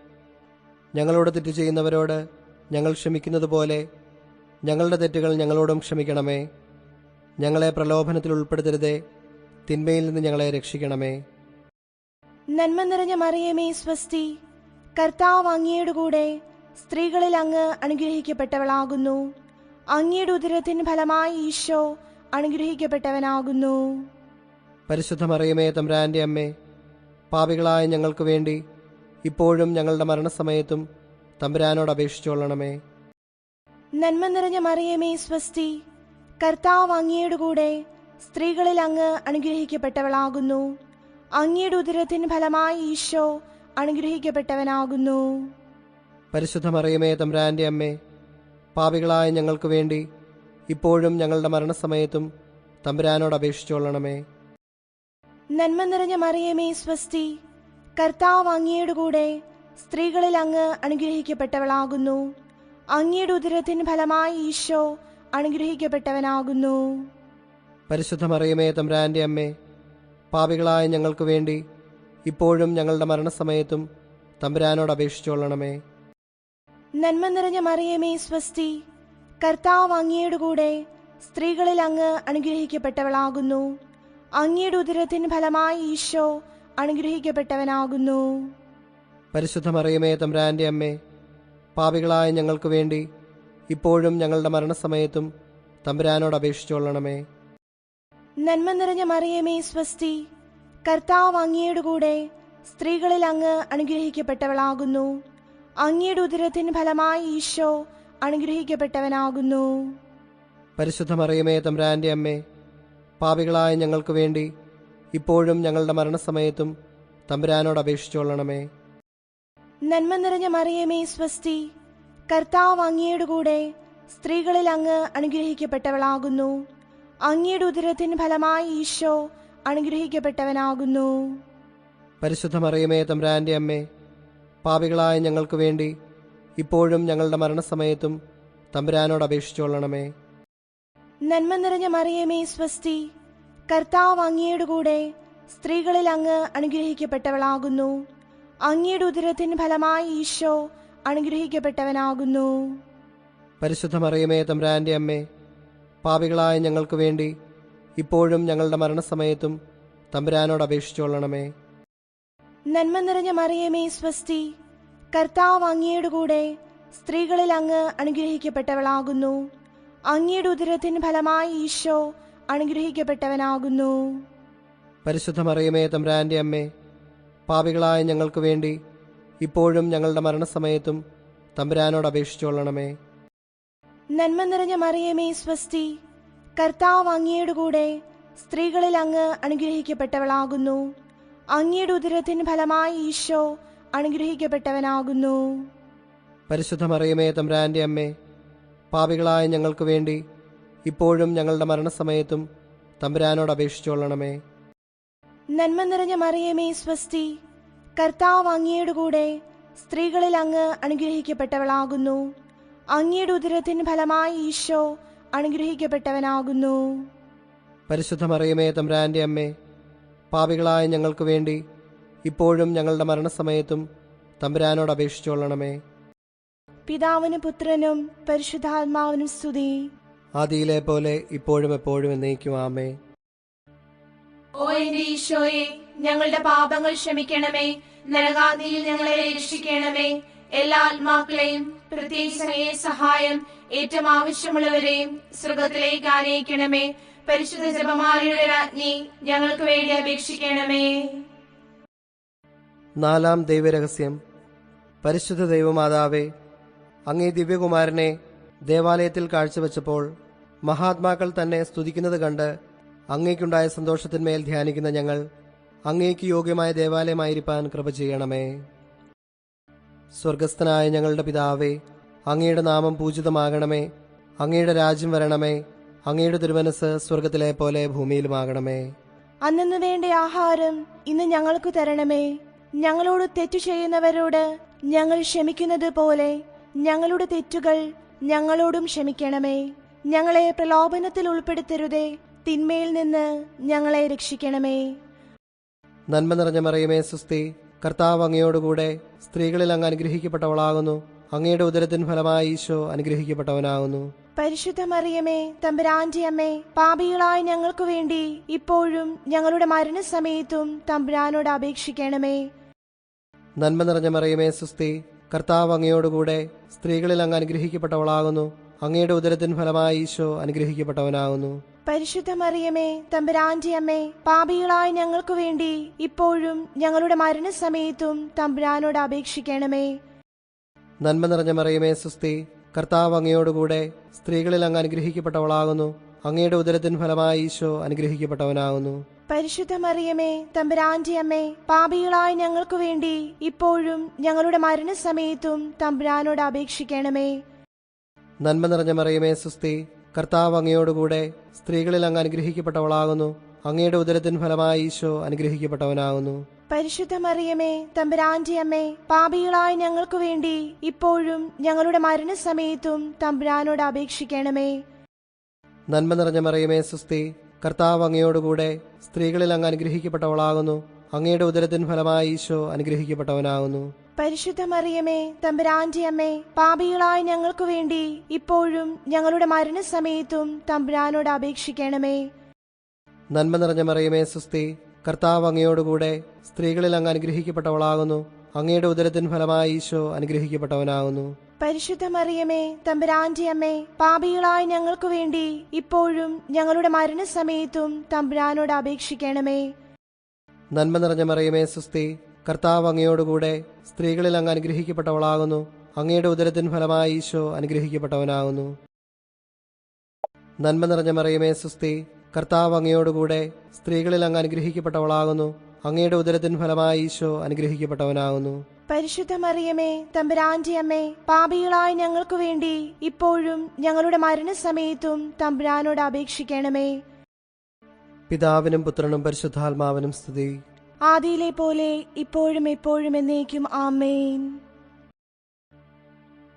ഞങ്ങളോട് തെറ്റ് ചെയ്യുന്നവരോട് ഞങ്ങൾ ക്ഷമിക്കുന്നത് പോലെ ഞങ്ങളുടെ തെറ്റുകൾ ഞങ്ങളോടും ക്ഷമിക്കണമേ. ഞങ്ങളെ പ്രലോഭനത്തിൽ ഉൾപ്പെടുത്തരുതേ, തിന്മയിൽ നിന്ന് ഞങ്ങളെ രക്ഷിക്കണമേ. നന്മ നിറഞ്ഞ മറിയമേ, സ്വസ്തി. കർത്താവ് അങ്ങയുടെ കൂടെ സ്ത്രീകളിൽ അങ്ങ് അനുഗ്രഹിക്കപ്പെട്ടവളാകുന്നു. അങ്ങയുടെ ഉദരത്തിന് ഫലമായി ഈശോ അനുഗ്രഹിക്കപ്പെട്ടവനാകുന്നു. പരിശുദ്ധ മറിയമേ, തമ്പുരാന്റെ അമ്മേ, പാപികളായ ഞങ്ങൾക്ക് വേണ്ടി ഇപ്പോഴും ഞങ്ങളുടെ മരണസമയത്തും തമ്പുരാനോട് അപേക്ഷിച്ചുകൊള്ളണമേ. നന്മ നിറഞ്ഞ മറിയമേ, സ്വസ്തി. കർത്താവ് അങ്ങയുടെ കൂടെ സ്ത്രീകളിൽ അങ്ങ് അനുഗ്രഹിക്കപ്പെട്ടവളാകുന്നു. അങ്ങയുടെ ഉദരത്തിന് ഫലമായി ഈശോ അനുഗ്രഹിക്കപ്പെട്ടവനാകുന്നു. പരിശുദ്ധ മറിയമേ, തമ്പുരാന്റെ അമ്മേ, പാപികളായ ഞങ്ങൾക്ക് വേണ്ടി ഇപ്പോഴും ഞങ്ങളുടെ മരണസമയത്തും തമ്പുരാനോട് അപേക്ഷിച്ചുകൊള്ളണമേ. നന്മ നിറഞ്ഞ മറിയമേ, സ്വസ്തി. കർത്താവ് അങ്ങയുടെ കൂടെ സ്ത്രീകളിൽ അങ്ങ് അനുഗ്രഹിക്കപ്പെട്ടവളാകുന്നു. അങ്ങയുടെ ഉദരത്തിന് ഫലമായി ഈശോ അനുഗ്രഹിക്കപ്പെട്ടവനാകുന്നു. പരിശുദ്ധ മറിയമേ, തമ്പുരാന്റെ അമ്മേ, പാപികളായ ഞങ്ങൾക്ക് വേണ്ടി ഇപ്പോഴും ഞങ്ങളുടെ മരണസമയത്തും തമ്പുരാനോട് അപേക്ഷിച്ചുകൊള്ളണമേ. നന്മ നിറഞ്ഞ മറിയമേ, സ്വസ്തി. കർത്താവ് അങ്ങയുടെ കൂടെ സ്ത്രീകളിൽ അങ്ങ് അനുഗ്രഹിക്കപ്പെട്ടവളാകുന്നു. അങ്ങയുടെ ഉദരത്തിന് ഫലമായി ഈശോ അനുഗ്രഹിക്കപ്പെട്ടവനാകുന്നു. പരിശുദ്ധ മറിയമേ തമ്പുരാന്റെ അമ്മേ, പാപികളായ ഞങ്ങൾക്ക് വേണ്ടി ഇപ്പോഴും ഞങ്ങളുടെ മരണസമയത്തും തമ്പുരാനോട് അപേക്ഷിച്ചുകൊള്ളണമേ. നന്മ നിറഞ്ഞ മറിയമേ സ്വസ്തി, കർത്താവ് അങ്ങയുടെ കൂടെ സ്ത്രീകളിൽ അങ്ങ് അനുഗ്രഹിക്കപ്പെട്ടവളാകുന്നു. അങ്ങയുടെ ഉദരത്തിൻ ഫലമായി ഈശോ അനുഗ്രഹിക്കപ്പെട്ടവനാകുന്നു. പരിശുദ്ധ മറിയമേ തമ്പുരാന്റെ അമ്മേ, പാപികളായ ഞങ്ങൾക്ക് വേണ്ടി ഇപ്പോഴും ഞങ്ങളുടെ മരണസമയത്തും തമ്പുരാനോട് അപേക്ഷിച്ചുകൊള്ളണമേ. നന്മ നിറഞ്ഞ മറിയമേ സ്വസ്തി, കർത്താവ് അങ്ങയുടെ കൂടെ സ്ത്രീകളിൽ അങ്ങ് അനുഗ്രഹിക്കപ്പെട്ടവളാകുന്നു. അങ്ങയുടെ ഉദരത്തിൻ ഫലമായി ഈശോ അനുഗ്രഹിക്കപ്പെട്ടവനാകുന്നു. പരിശുദ്ധ മറിയമേ തമ്പുരാന്റെ അമ്മേ, പാപികളായ ഞങ്ങൾക്ക് വേണ്ടി ഇപ്പോഴും ഞങ്ങളുടെ മരണസമയത്തും തമ്പുരാനോട് അപേക്ഷിച്ചുകൊള്ളണമേ. നന്മ നിറഞ്ഞ മറിയമേ സ്വസ്തി, കർത്താവ് അങ്ങയുടെ കൂടെ സ്ത്രീകളിൽ അങ്ങ് അനുഗ്രഹിക്കപ്പെട്ടവളാകുന്നു. അങ്ങയുടെ ഉദരത്തിൻ ഫലമായി ഈശോ അനുഗ്രഹിക്കപ്പെട്ടവനാകുന്നു. പരിശുദ്ധ മറിയമേ തമ്പുരാന്റെ അമ്മേ, പാപികളായ ഞങ്ങൾക്ക് വേണ്ടി ഇപ്പോഴും ഞങ്ങളുടെ മരണസമയത്തും തമ്പുരാനോട് അപേക്ഷിച്ചുകൊള്ളണമേ. നന്മ നിറഞ്ഞ മറിയമേ സ്വസ്തി, കർത്താവ് അങ്ങയുടെ കൂടെ സ്ത്രീകളിൽ അങ്ങ് അനുഗ്രഹിക്കപ്പെട്ടവളാകുന്നു. അങ്ങയുടെ ഉദരത്തിൻ ഫലമായി ഈശോ അനുഗ്രഹിക്കപ്പെട്ടവനാകുന്നു. പരിശുദ്ധ മറിയമേ തമ്പുരാന്റെ അമ്മേ, പാപികളായ ഞങ്ങൾക്ക് വേണ്ടി ഇപ്പോഴും ഞങ്ങളുടെ മരണസമയത്തും തമ്പുരാനോട് അപേക്ഷിച്ചുകൊള്ളണമേ. നന്മ നിറഞ്ഞ മറിയമേ സ്വസ്തി, കർത്താവ് അങ്ങയുടെ കൂടെ സ്ത്രീകളിൽ അങ്ങ് അനുഗ്രഹിക്കപ്പെട്ടവളാകുന്നു. അങ്ങയുടെ ഉദരത്തിൻ ഫലമായി ഈശോ അനുഗ്രഹിക്കപ്പെട്ടവനാകുന്നു. പരിശുദ്ധ മറിയമേ തമ്പുരാന്റെ അമ്മേ, പാപികളായ ഞങ്ങൾക്ക് വേണ്ടി ഇപ്പോഴും ഞങ്ങളുടെ മരണസമയത്തും തമ്പുരാനോട് അപേക്ഷിച്ചുകൊള്ളണമേ. നന്മ നിറഞ്ഞ മറിയമേ സ്വസ്തി, കർത്താവ് അങ്ങയുടെ കൂടെ സ്ത്രീകളിൽ അങ്ങ് അനുഗ്രഹിക്കപ്പെട്ടവളാകുന്നു. അങ്ങയുടെ ഉദരത്തിൻ ഫലമായി ഈശോ അനുഗ്രഹിക്കപ്പെട്ടവനാകുന്നു. പരിശുദ്ധ മറിയമേ തമ്പുരാന്റെ അമ്മേ, പാപികളായ ഞങ്ങൾക്ക് വേണ്ടി ഇപ്പോഴും ഞങ്ങളുടെ മരണസമയത്തും തമ്പുരാനോട് അപേക്ഷിച്ചുകൊള്ളണമേ. പിതാവിനും പുത്രനും പരിശുദ്ധാത്മാവിനും സ്തുതി. ആദിയിലെ പോലെ ഇപ്പോഴും എപ്പോഴും എന്നേക്കും ആമേൻ. ഓ എന്റെ ഈശോയെ, ഞങ്ങളുടെ പാപങ്ങൾ ക്ഷമിക്കണമേ. നരകാഗ്നിയിൽ ഞങ്ങളെ രക്ഷിക്കണമേ. എല്ലാ ആത്മാക്കളെയും പ്രത്യേകിച്ച് അങ്ങയെ സഹായം ഏറ്റവും ആവശ്യമുള്ളവരെയും സ്വർഗത്തിലേക്ക് ആനയിക്കണമേ. പരിശുദ്ധ ജപമാലയുടെ രാജ്ഞി, ഞങ്ങൾക്ക് വേണ്ടി അപേക്ഷിക്കണമേ. നാലാം ദൈവരഹസ്യം. പരിശുദ്ധ ദൈവമാതാവേ, അങ്ങേ ദിവ്യകുമാരനെ ദേവാലയത്തിൽ കാഴ്ചവെച്ചപ്പോൾ മഹാത്മാക്കൾ തന്നെ സ്തുതിക്കുന്നത് കണ്ട് അങ്ങേക്കുണ്ടായ സന്തോഷത്തിന്മേൽ ധ്യാനിക്കുന്ന ഞങ്ങൾ അങ്ങേക്ക് യോഗ്യമായ ദേവാലയമായിരിക്കാൻ കൃപ ചെയ്യണമേ. സ്വർഗസ്ഥനായ ഞങ്ങളുടെ പിതാവേ, അങ്ങയുടെ നാമം പൂജിതമാകണമേ. അങ്ങയുടെ രാജ്യം വരണമേ. അങ്ങയുടെ തിരുമനസ് സ്വർഗത്തിലെ പോലെ ഭൂമിയിലുമാകണമേ. അന്നു വേണ്ട ആഹാരം ഇന്ന് ഞങ്ങൾക്ക് തരണമേ. ഞങ്ങളോട് തെറ്റു ചെയ്യുന്നവരോട് ഞങ്ങൾ ക്ഷമിക്കുന്നത് പോലെ ഞങ്ങളുടെ തെറ്റുകൾ ഞങ്ങളോടും ക്ഷമിക്കണമേ. ഞങ്ങളെ പ്രലോഭനത്തിൽ ഉൾപ്പെടുത്തരുതേ, തിന്മയിൽ നിന്ന് ഞങ്ങളെ രക്ഷിക്കണമേ. നന്മ നിറഞ്ഞ മറിയമേ സുസ്തി, കർത്താവ് അങ്ങയോടുകൂടെ സ്ത്രീകളിൽ അങ്ങ് അനുഗ്രഹിക്കപ്പെട്ടവളാകുന്നു. അങ്ങയുടെ ഉദരത്തിൻ ഫലമായി ഈശോ അനുഗ്രഹിക്കപ്പെട്ടവനാകുന്നു. പരിശുദ്ധ മറിയമേ തമ്പുരാന്റെ അമ്മേ, പാപികളായ ഞങ്ങൾക്ക് വേണ്ടി ഇപ്പോഴും ഞങ്ങളുടെ മരണസമയത്തും തമ്പുരാനോട് അപേക്ഷിക്കണമേ. നന്മ നിറഞ്ഞ മറിയമേ സുസ്തി, കർത്താവ് അങ്ങയോടുകൂടെ സ്ത്രീകളിൽ അങ്ങ് അനുഗ്രഹിക്കപ്പെട്ടവളാകുന്നു. അങ്ങയുടെ ഉദരത്തിൻ ഫലമായി ഈശോ അനുഗ്രഹിക്കപ്പെട്ടവനാകുന്നു. പരിശുദ്ധ മറിയമേ തമ്പുരാന്റെ അമ്മേ, പാപികളായ ഞങ്ങൾക്ക് വേണ്ടി ഇപ്പോഴും ഞങ്ങളുടെ മരണസമയത്തും തമ്പുരാനോട് അപേക്ഷിക്കണമേ. നന്മ നിറഞ്ഞ മറിയമേ സുസ്തി, കർത്താവ് അങ്ങയോടുകൂടെ സ്ത്രീകളിൽ അങ്ങ് അനുഗ്രഹിക്കപ്പെട്ടവളാകുന്നു. അങ്ങയുടെ ഉദരത്തിൻ ഫലമായി ഈശോ അനുഗ്രഹിക്കപ്പെട്ടവനാകുന്നു. പരിശുദ്ധ മറിയമേ തമ്പുരാന്റെ അമ്മേ, പാപികളായ ഞങ്ങൾക്ക് വേണ്ടി ഇപ്പോഴും ഞങ്ങളുടെ മരണസമയത്തും തമ്പുരാനോട് അപേക്ഷിക്കണമേ. നന്മ നിറഞ്ഞ മറിയമേ സുസ്തി, കർത്താവ് അങ്ങയോടുകൂടെ സ്ത്രീകളിൽ അങ്ങ് അനുഗ്രഹിക്കപ്പെട്ടവളാകുന്നു. അങ്ങയുടെ ഉദരത്തിൻ ഫലമായി ഈശോ അനുഗ്രഹിക്കപ്പെട്ടവനാകുന്നു. പരിശുദ്ധ മറിയമേ തമ്പുരാന്റെ അമ്മേ, പാപികളായ ഞങ്ങൾക്ക് വേണ്ടി ഇപ്പോഴും ഞങ്ങളുടെ മരണസമയത്തും തമ്പുരാനോട് അപേക്ഷിക്കണമേ. നന്മ നിറഞ്ഞ മറിയമേ സുസ്തി, കർത്താവ് അങ്ങയോടുകൂടെ സ്ത്രീകളിൽ അങ്ങ് അനുഗ്രഹിക്കപ്പെട്ടവളാകുന്നു. അങ്ങയുടെ ഉദരത്തിൻ ഫലമായി ഈശോ അനുഗ്രഹിക്കപ്പെട്ടവനാകുന്നു. പരിശുദ്ധ മറിയമേ തമ്പുരാന്റെ അമ്മേ, പാപികളായ ഞങ്ങൾക്ക് വേണ്ടി ഇപ്പോഴും ഞങ്ങളുടെ മരണസമയത്തും തമ്പുരാനോട് അപേക്ഷിക്കണമേ. നന്മ നിറഞ്ഞ മറിയമേ സുസ്തി, കർത്താവ് അങ്ങയോടുകൂടെ സ്ത്രീകളിൽ അങ്ങ് അനുഗ്രഹിക്കപ്പെട്ടവളാകുന്നു. അങ്ങയുടെ ഉദരത്തിൻ ഫലമായി ഈശോ അനുഗ്രഹിക്കപ്പെട്ടവനാകുന്നു. പരിശുദ്ധ മറിയമേ, തമ്പുരാന്റെ അമ്മേ, പാപികളായ ഞങ്ങൾക്ക് വേണ്ടി ഇപ്പോഴും ഞങ്ങളുടെ മരണസമയത്തും തമ്പുരാനോട് അപേക്ഷിക്കണമേ. നന്മ നിറഞ്ഞ മറിയമേ, സുസ്തി. കർത്താവ് അങ്ങയോടുകൂടെ സ്ത്രീകളിൽ അങ്ങ് അനുഗ്രഹിക്കപ്പെട്ടവളാകുന്നു. അങ്ങയുടെ ഉദരത്തിൻ ഫലമായി ഈശോ അനുഗ്രഹിക്കപ്പെട്ടവനാകുന്നു. നന്മ നിറഞ്ഞ മറിയമേ, സുസ്തി. കർത്താവ് അങ്ങയോടുകൂടെ സ്ത്രീകളിൽ അങ്ങ് അനുഗ്രഹിക്കപ്പെട്ടവളാകുന്നു. അങ്ങയുടെ ഉദരത്തിൻ ഫലമായി ഈശോ അനുഗ്രഹിക്കപ്പെട്ടവനാകുന്നു. പരിശുദ്ധ മറിയമേ, തമ്പുരാന്റെ അമ്മേ, പാപികളായ ഞങ്ങൾക്ക് വേണ്ടി ഇപ്പോഴും ഞങ്ങളുടെ മരണസമയത്തും തമ്പുരാനോട് അപേക്ഷിക്കണമേ. പിതാവിനും പുത്രനും പരിശുദ്ധാത്മാവിനും സ്തുതി. ആദിയിലെ പോലെ ഇപ്പോഴും എപ്പോഴും എന്നേക്കും ആമേൻ.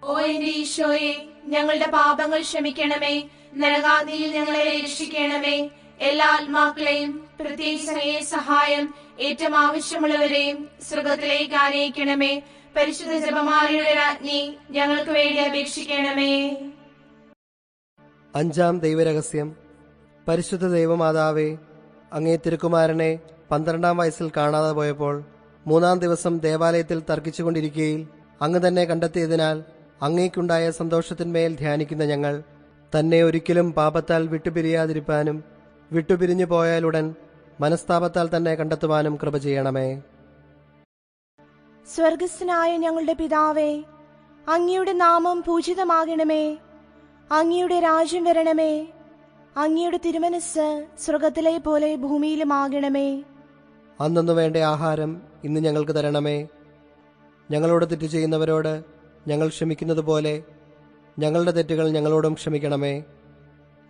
ഓ എന്റെ ഈശോയെ, ഞങ്ങളുടെ പാപങ്ങൾ ക്ഷമിക്കണമേ. നരകാഗ്നിയിൽ ഞങ്ങളെ രക്ഷിക്കണമേ. എല്ലാ ആത്മാക്കളെയും പ്രത്യേകിച്ച് അങ്ങയെ സഹായം ഏറ്റവും ആവശ്യമുള്ളവരെയും സ്വർഗത്തിലേക്ക് ആനയിക്കണമേ. പരിശുദ്ധ ജപമാലയുടെ രാജ്ഞി, ഞങ്ങൾക്ക് വേണ്ടി അപേക്ഷിക്കണമേ. അഞ്ചാം ദൈവരഹസ്യം. പരിശുദ്ധ ദൈവമാതാവേ, അങ്ങേ തിരുക്കുമാരനെ 12-ാം വയസ്സിൽ കാണാതെ പോയപ്പോൾ 3-ാം ദിവസം ദേവാലയത്തിൽ തർക്കിച്ചുകൊണ്ടിരിക്കുകയിൽ അങ്ങ് തന്നെ കണ്ടെത്തിയതിനാൽ അങ്ങേക്കുണ്ടായ സന്തോഷത്തിന്മേൽ ധ്യാനിക്കുന്ന ഞങ്ങൾ തന്നെ ഒരിക്കലും പാപത്താൽ വിട്ടുപിരിയാതിരിപ്പാനും വിട്ടുപിരിഞ്ഞു പോയാലുടൻ മനസ്താപത്താൽ തന്നെ കണ്ടെത്തുവാനും കൃപ ചെയ്യണമേ. സ്വർഗസ്ഥനായ ഞങ്ങളുടെ പിതാവേ, അങ്ങയുടെ നാമം പൂജിതമാകണമേ. അങ്ങയുടെ രാജ്യം വരണമേ. അങ്ങയുടെ തിരുമനസ് സ്വർഗത്തിലെ പോലെ ഭൂമിയിലുമാകണമേ. അന്നു വേണ്ട ആഹാരം ഇന്ന് ഞങ്ങൾക്ക് തരണമേ. ഞങ്ങളോട് തെറ്റ് ചെയ്യുന്നവരോട് ഞങ്ങൾ ക്ഷമിക്കുന്നത് പോലെ ഞങ്ങളുടെ തെറ്റുകൾ ഞങ്ങളോടും ക്ഷമിക്കണമേ.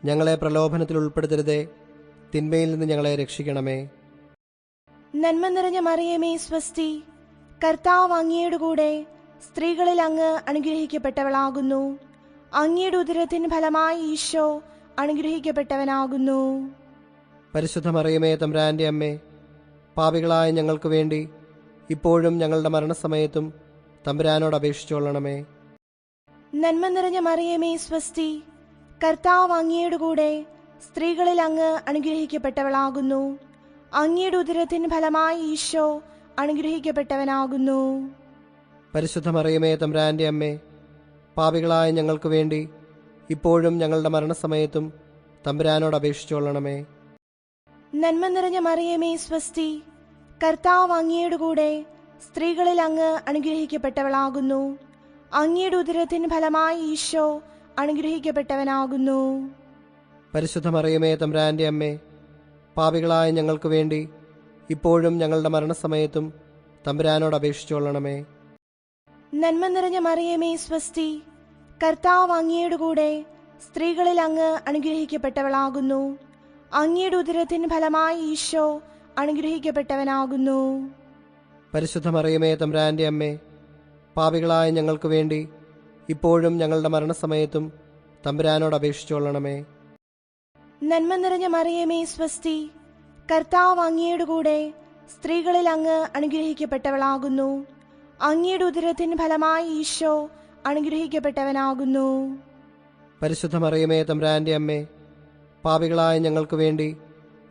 ഞങ്ങളെ പ്രലോഭനത്തിൽ ഉൾപ്പെടുത്തരുതേ, തിന്മയിൽ നിന്ന് ഞങ്ങളെ രക്ഷിക്കണമേ. നന്മ നിറഞ്ഞ മറിയമേ, സ്വസ്തി. കർത്താവ് അങ്ങയുടെ കൂടെ സ്ത്രീകളിൽ അങ്ങ് അനുഗ്രഹിക്കപ്പെട്ടവളാകുന്നു. അങ്ങയുടെ ഉദരത്തിൻ ഫലമായി ഈശോ അനുഗ്രഹിക്കപ്പെട്ടവനാകുന്നു. പരിശുദ്ധ മറിയമേ, തമ്പുരാന്റെ അമ്മേ, പാപികളായ ഞങ്ങൾക്ക് വേണ്ടി ഇപ്പോഴും ഞങ്ങളുടെ മരണസമയത്തും തമ്പുരാനോട് അപേക്ഷിച്ചുകൊള്ളണമേ. നന്മ നിറഞ്ഞ മറിയമേ, സ്വസ്തി. കർത്താവ് അങ്ങയുടെ കൂടെ സ്ത്രീകളിൽ അങ്ങ് അനുഗ്രഹിക്കപ്പെട്ടവളാകുന്നു. അങ്ങയുടെ ഉദരത്തിൻ ഫലമായി ഈശോ അനുഗ്രഹിക്കപ്പെട്ടവനാകുന്നു. പരിശുദ്ധ മറിയമേ, തമ്പുരാന്റെ അമ്മേ, പാപികളായ ഞങ്ങൾക്ക് വേണ്ടി ഇപ്പോഴും ഞങ്ങളുടെ മരണസമയത്തും തമ്പുരാനോട് അപേക്ഷിച്ചുകൊള്ളണമേ. നന്മ നിറഞ്ഞ മറിയമേ, സ്വസ്തി. കർത്താവ് അങ്ങയുടെ കൂടെ സ്ത്രീകളിൽ അങ്ങ് അനുഗ്രഹിക്കപ്പെട്ടവളാകുന്നു. അങ്ങയുടെ ഉദരത്തിൻ ഫലമായി ഈശോ അനുഗ്രഹിക്കപ്പെട്ടവനാകുന്നു. പരിശുദ്ധ മറിയമേ, തമ്പുരാന്റെ അമ്മേ, പാപികളായ ഞങ്ങൾക്ക് വേണ്ടി ഇപ്പോഴും ഞങ്ങളുടെ മരണസമയത്തും തമ്പുരാനോട് അപേക്ഷിച്ചുകൊള്ളണമേ. നന്മ നിറഞ്ഞ മറിയമേ, സ്വസ്തി. കർത്താവ് അങ്ങയുടെ കൂടെ സ്ത്രീകളിൽ അങ്ങ് അനുഗ്രഹിക്കപ്പെട്ടവളാകുന്നു. അങ്ങയുടെ ഉദരത്തിൻ ഫലമായി ഈശോ അനുഗ്രഹിക്കപ്പെട്ടവനാകുന്നു. പരിശുദ്ധ മറിയമേ, തമ്പുരാന്റെ അമ്മേ, പാപികളായ ഞങ്ങൾക്ക് വേണ്ടി ഇപ്പോഴും ഞങ്ങളുടെ മരണസമയത്തും തമ്പുരാനോട് അപേക്ഷിച്ചുകൊള്ളണമേ. നന്മ നിറഞ്ഞ മറിയമേ, സ്വസ്തി. കർത്താവ് അങ്ങയുടെ കൂടെ സ്ത്രീകളിൽ അങ്ങ് അനുഗ്രഹിക്കപ്പെട്ടവളാകുന്നു. അങ്ങയുടെ ഉദരത്തിൻ ഫലമായി ഈശോ അനുഗ്രഹിക്കപ്പെട്ടവനാകുന്നു. പരിശുദ്ധ മറിയമേ, തമ്പുരാന്റെ അമ്മേ, പാപികളായ ഞങ്ങൾക്ക് വേണ്ടി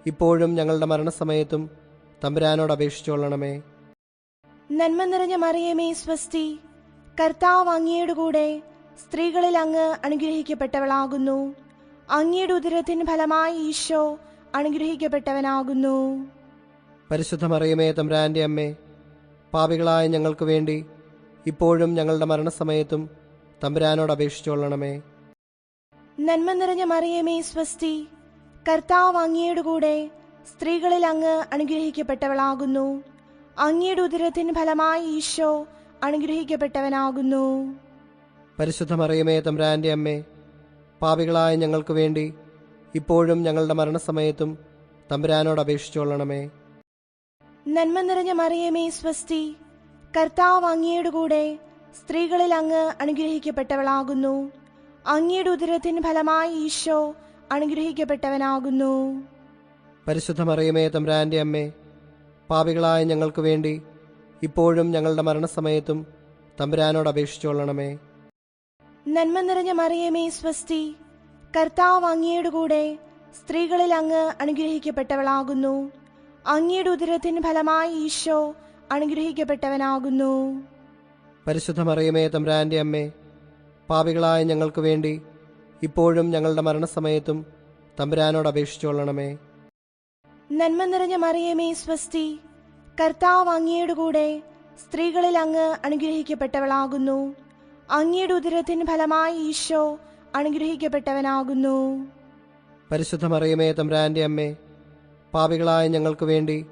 ഇപ്പോഴും ഞങ്ങളുടെ മരണസമയത്തും തമ്പുരാനോട് അപേക്ഷിച്ചുകൊള്ളണമേ. നന്മ നിറഞ്ഞ മറിയമേ, സ്വസ്തി. കർത്താവ് അങ്ങയുടെ കൂടെ സ്ത്രീകളിൽ അങ്ങ് അനുഗ്രഹിക്കപ്പെട്ടവളാകുന്നു. അങ്ങയുടെ ഉദരത്തിൻ ഫലമായി ഈശോ അനുഗ്രഹിക്കപ്പെട്ടവനാകുന്നു. പരിശുദ്ധ മറിയമേ, തമ്പുരാന്റെ അമ്മേ, പാപികളായ ഞങ്ങൾക്ക് വേണ്ടി ഇപ്പോഴും ഞങ്ങളുടെ മരണസമയത്തും തമ്പുരാനോട് അപേക്ഷിച്ചുകൊള്ളണമേ. നന്മ നിറഞ്ഞ മറിയമേ, സ്വസ്തി. കർത്താവ് അങ്ങയുടെ കൂടെ സ്ത്രീകളിൽ അങ്ങ് അനുഗ്രഹിക്കപ്പെട്ടവളാകുന്നു. അങ്ങയുടെ ഉദരത്തിൻ ഫലമായി ഈശോ അനുഗ്രഹിക്കപ്പെട്ടവനാകുന്നു. പരിശുദ്ധ മറിയമേ, തമ്പുരാന്റെ അമ്മേ, പാപികളായ ഞങ്ങൾക്ക് വേണ്ടി ഇപ്പോഴും ഞങ്ങളുടെ മരണസമയത്തും തമ്പുരാനോട് അപേക്ഷിച്ചുകൊള്ളണമേ. നന്മ നിറഞ്ഞ മറിയമേ, സ്വസ്തി. കർത്താവ് അങ്ങയുടെ കൂടെ സ്ത്രീകളിൽ അങ്ങ് അനുഗ്രഹിക്കപ്പെട്ടവളാകുന്നു. അങ്ങയുടെ ഉദരത്തിൻ ഫലമായി ഈശോ അനുഗ്രഹിക്കപ്പെട്ടവനാകുന്നു. പരിശുദ്ധ മറിയമേ, തമ്പുരാന്റെ അമ്മേ, പാപികളായ ഞങ്ങൾക്ക് വേണ്ടി ഇപ്പോഴും ഞങ്ങളുടെ മരണസമയത്തും തമ്പുരാനോട് അപേക്ഷിച്ചുകൊള്ളണമേ. നന്മ നിറഞ്ഞ മറിയമേ, സ്വസ്തി. കർത്താവ് അങ്ങയുടെ കൂടെ സ്ത്രീകളിൽ അങ്ങ് അനുഗ്രഹിക്കപ്പെട്ടവളാകുന്നു. അങ്ങയുടെ ഉദരത്തിന് ഫലമായി ഈശോ അനുഗ്രഹിക്കപ്പെട്ടവനാകുന്നു. പരിശുദ്ധ മറിയമേ തമ്പുരാന്റെ അമ്മേ, പാപികളായ ഞങ്ങൾക്ക് വേണ്ടി ഇപ്പോഴും ഞങ്ങളുടെ മരണസമയത്തും തമ്പുരാനോട് അപേക്ഷിച്ചുകൊള്ളണമേ. നന്മ നിറഞ്ഞ മറിയമേ സ്വസ്തി, കർത്താവ് അങ്ങയുടെ കൂടെ സ്ത്രീകളിൽ അങ്ങ് അനുഗ്രഹിക്കപ്പെട്ടവളാകുന്നു. അങ്ങയുടെ ഉദരത്തിന് ഫലമായി ഈശോ അനുഗ്രഹിക്കപ്പെട്ടവനാകുന്നു. പരിശുദ്ധ മറിയമേ തമ്പുരാന്റെ അമ്മേ, പാപികളായ ഞങ്ങൾക്ക് വേണ്ടി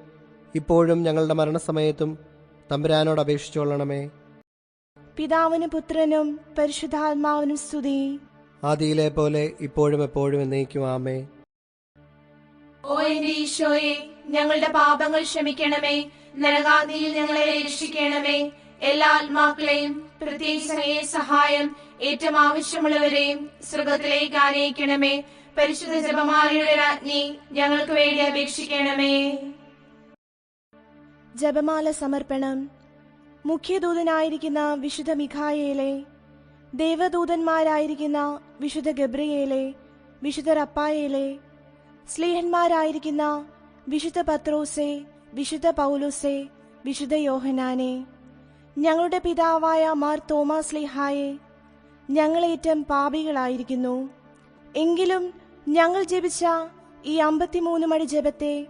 ഇപ്പോഴും ഞങ്ങളുടെ മരണസമയത്തും തമ്പുരാനോട് അപേക്ഷിച്ചുകൊള്ളണമേ. പിതാവിനും പുത്രനും പരിശുദ്ധാത്മാവിനും സ്തുതി. ആദിയിലെ പോലെ ഇപ്പോഴും എപ്പോഴും എന്നേക്കും ആമേൻ. ഓ എന്റെ ഈശോയെ, ഞങ്ങളുടെ പാപങ്ങൾ ക്ഷമിക്കണമേ. നരകാഗ്നിയിൽ ഞങ്ങളെ രക്ഷിക്കണമേ. എല്ലാ ആത്മാക്കളെയും പ്രത്യേകിച്ച് അങ്ങേ സഹായം ഏറ്റവും ആവശ്യമുള്ളവരെയും സ്വർഗത്തിലേക്ക് ആനയിക്കണമേ. പരിശുദ്ധ ജപമാലയുടെ രാജ്ഞി, ഞങ്ങൾക്ക് വേണ്ടി അപേക്ഷിക്കണമേ. ജപമാല സമർപ്പണം. മുഖ്യദൂതനായിരിക്കുന്ന വിശുദ്ധ മിഖായേലെ, ദേവദൂതന്മാരായിരിക്കുന്ന വിശുദ്ധ ഗബ്രിയേലെ, വിശുദ്ധ റപ്പായേലെ, സ്ലീഹന്മാരായിരിക്കുന്ന വിശുദ്ധ പത്രോസെ, വിശുദ്ധ പൗലോസെ, വിശുദ്ധ യോഹനാനെ, ഞങ്ങളുടെ പിതാവായ മാർ തോമാസ് സ്ലീഹായെ, ഞങ്ങളേറ്റം പാപികളായിരിക്കുന്നു. എങ്കിലും ഞങ്ങൾ ജപിച്ച ഈ 53 മണി ജപത്തെ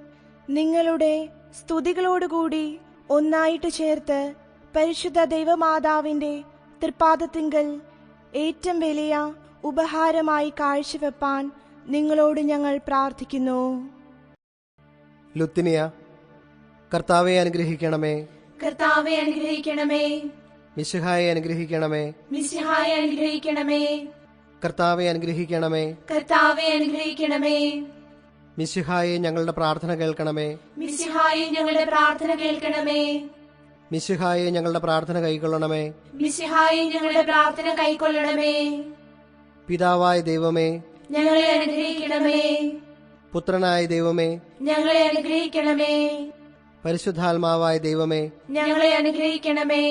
നിങ്ങളുടെ സ്തുതികളോടുകൂടി ഒന്നായിട്ട് ചേർത്ത് പരിശുദ്ധ ദൈവമാതാവിന്റെ തൃപ്പാദത്തിങ്കൽ ഏറ്റവും വലിയ ഉപഹാരമായി കാഴ്ചവെപ്പാൻ നിങ്ങളോട് ഞങ്ങൾ പ്രാർത്ഥിക്കുന്നു. ലുത്തിനിയ. കർത്താവെ അനുഗ്രഹിക്കണമേ. കർത്താവെ അനുഗ്രഹിക്കണമേ. മിശിഹായെ അനുഗ്രഹിക്കണമേ. മിശിഹായെ അനുഗ്രഹിക്കണമേ. കർത്താവെ അനുഗ്രഹിക്കണമേ. കർത്താവെ അനുഗ്രഹിക്കണമേ. മിശിഹായെ ഞങ്ങളുടെ പ്രാർത്ഥന കേൾക്കണമേ. മിശിഹായെ ഞങ്ങളുടെ പ്രാർത്ഥന കേൾക്കണമേ. മിശിഹായെ ഞങ്ങളുടെ പ്രാർത്ഥന കൈക്കൊള്ളണമേ. മിശിഹായെ ഞങ്ങളുടെ പ്രാർത്ഥന കൈക്കൊള്ളണമേ. പിതാവായ ദൈവമേ, ഞങ്ങളെ അനുഗ്രഹിക്കണമേ. പുത്രനായ ദൈവമേ, ഞങ്ങളെ അനുഗ്രഹിക്കണമേ. പരിശുദ്ധാത്മാവായ ദൈവമേ, ഞങ്ങളെ അനുഗ്രഹിക്കണമേ.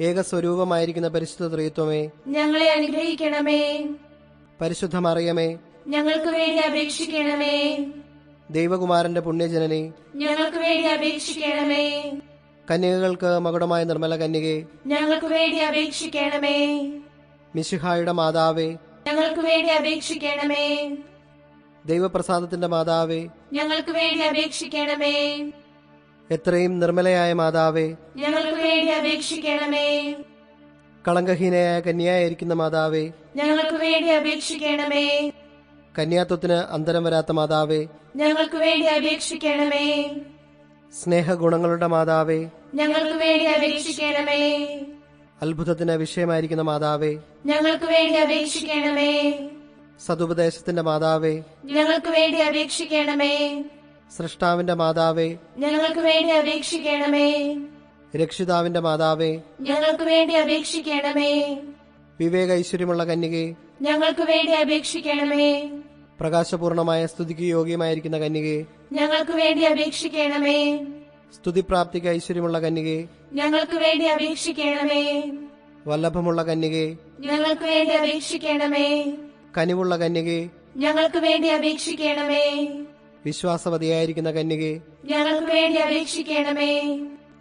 ഏകസ്വരൂപമായിരിക്കുന്ന പരിശുദ്ധ ത്രിത്വമേ, ഞങ്ങളെ അനുഗ്രഹിക്കണമേ. പരിശുദ്ധ മറിയമേ, ഞങ്ങൾക്ക് വേണ്ടി അപേക്ഷിക്കണമേ. ദൈവകുമാരന്റെ പുണ്യജനനി, ഞങ്ങൾക്ക് വേണ്ടി അപേക്ഷിക്കണമേ. കന്യകകൾക്ക് മകുടമായ നിർമ്മല കന്യകെ, ഞങ്ങൾക്ക് വേണ്ടി അപേക്ഷിക്കണമേ. മിശിഹായുടെ മാതാവേ, ഞങ്ങൾക്ക് വേണ്ടി അപേക്ഷിക്കണമേ. ദൈവപ്രസാദത്തിന്റെ മാതാവേ, ഞങ്ങൾക്ക് വേണ്ടി അപേക്ഷിക്കണമേ. എത്രയും നിർമ്മലയായ മാതാവേ, ഞങ്ങൾക്ക് വേണ്ടി അപേക്ഷിക്കണമേ. കളങ്കഹീനയായ കന്യായിരിക്കുന്ന മാതാവേ, ഞങ്ങൾക്ക് വേണ്ടി അപേക്ഷിക്കണമേ. കന്യാത്വത്തിന് അന്തരം വരാത്ത മാതാവേ, ഞങ്ങൾക്ക് വേണ്ടി അപേക്ഷിക്കണമേ. സ്നേഹഗുണങ്ങളുടെ മാതാവേ, ഞങ്ങൾക്ക് വേണ്ടി അപേക്ഷിക്കണമേ. അത്ഭുതത്തിന് വിഷയമായിരിക്കുന്ന മാതാവേ, ഞങ്ങൾക്ക് വേണ്ടി അപേക്ഷിക്കണമേ. സതുപദേശത്തിന്റെ മാതാവേ, ഞങ്ങൾക്ക് വേണ്ടി അപേക്ഷിക്കണമേ. സൃഷ്ടാവിന്റെ മാതാവേ, ഞങ്ങൾക്ക് വേണ്ടി അപേക്ഷിക്കണമേ. രക്ഷിതാവിന്റെ മാതാവേ, ഞങ്ങൾക്ക് വേണ്ടി അപേക്ഷിക്കണമേ. വിവേക ഐശ്വര്യമുള്ള കന്യകെ, ഞങ്ങൾക്ക് വേണ്ടി അപേക്ഷിക്കണമേ. പ്രകാശപൂർണമായ സ്തുതിക്ക് യോഗ്യമായിരിക്കുന്ന കന്യകെ, ഞങ്ങൾക്ക് വേണ്ടി അപേക്ഷിക്കണമേ. സ്തുതിപ്രാപ്തിക്ക് ഐശ്വര്യമുള്ള കന്യകെ, ഞങ്ങൾക്ക് വേണ്ടി അപേക്ഷിക്കണമേ. വല്ലഭമുള്ള കന്യകെ, ഞങ്ങൾക്ക് വേണ്ടി അപേക്ഷിക്കണമേ. കനിവുള്ള കന്യകെ, ഞങ്ങൾക്ക് വേണ്ടി അപേക്ഷിക്കണമേ. വിശ്വാസവതിയായിരിക്കുന്ന കന്യകെ, ഞങ്ങൾക്ക് വേണ്ടി അപേക്ഷിക്കണമേ.